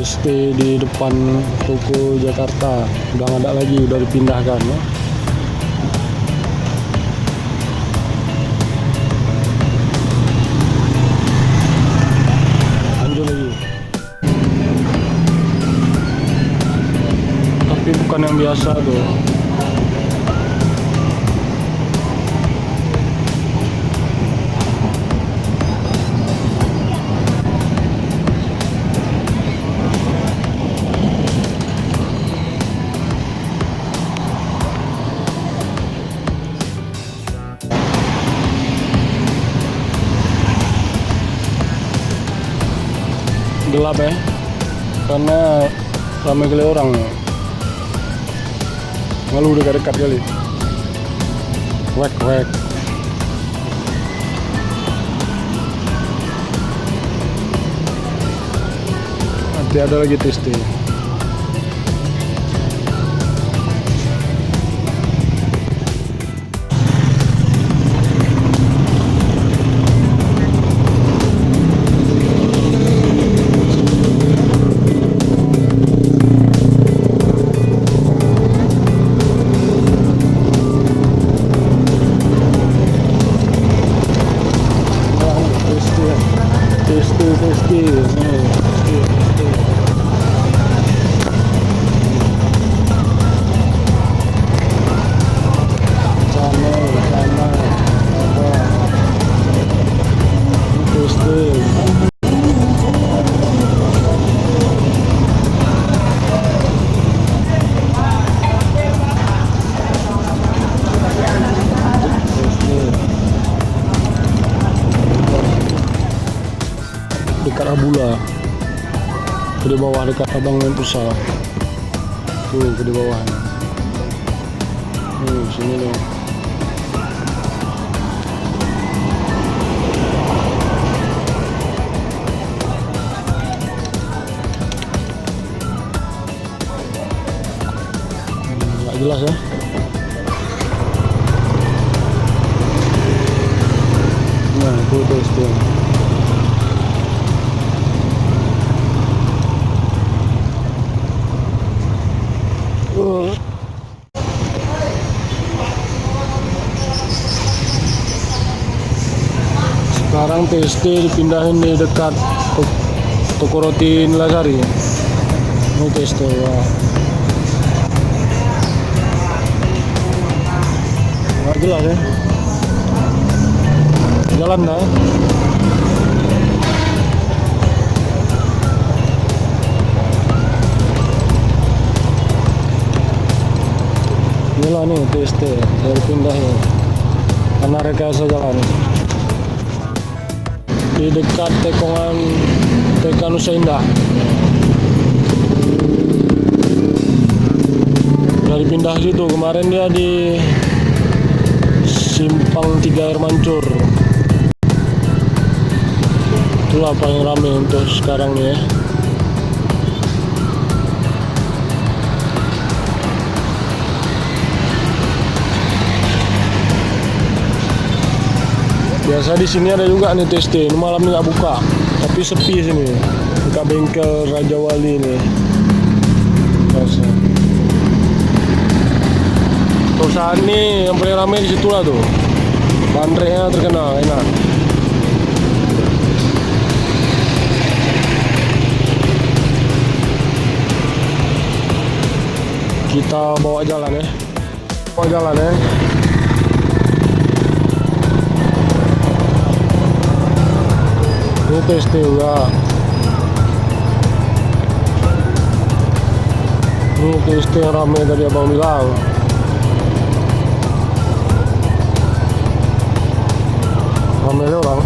stay di depan toko Jakarta udah nggak ada lagi, udah dipindahkan ya. Lanjut lagi, tapi bukan yang biasa tuh. Gelap ya, karena ramai kali orang. Lalu dekat-dekat kali. Wek. Nanti ada lagi testing. Dekat Abula, di bawah dekat Abang Pusat. Tuh di bawah. Sini loh. Nggak jelas ya. Nah, itu testing. Sekarang TST dipindahin di dekat toko roti Nilasari. Ini TST ya. Nggak jelas ya. Jalan dah. Inilah nih TST dari pindahin karena rekayasa jalan di dekat TK Nusa Indah. Dari pindah situ, kemarin dia di Simpang 3 Air Mancur. Itulah paling ramai untuk sekarang nih ya. Biasa di sini ada juga nih TST. Ini malam nggak buka, tapi sepi sini. Buka bengkel Raja Wali nih. Biasa. Perusahaan ini yang paling ramai di situ lah tuh. Bandreknya terkenal, enak. Kita bawa jalan ya. Bawa jalan ya. Ini TST juga. Ini TST yang ramai tadi abang bilang. Ramai orang.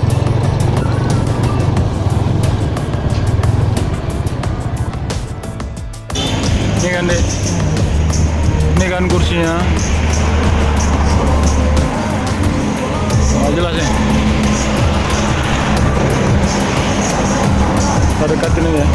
Ini kan dek. Ini kan kursinya. Jelas ya. Kita dekatin ini ya.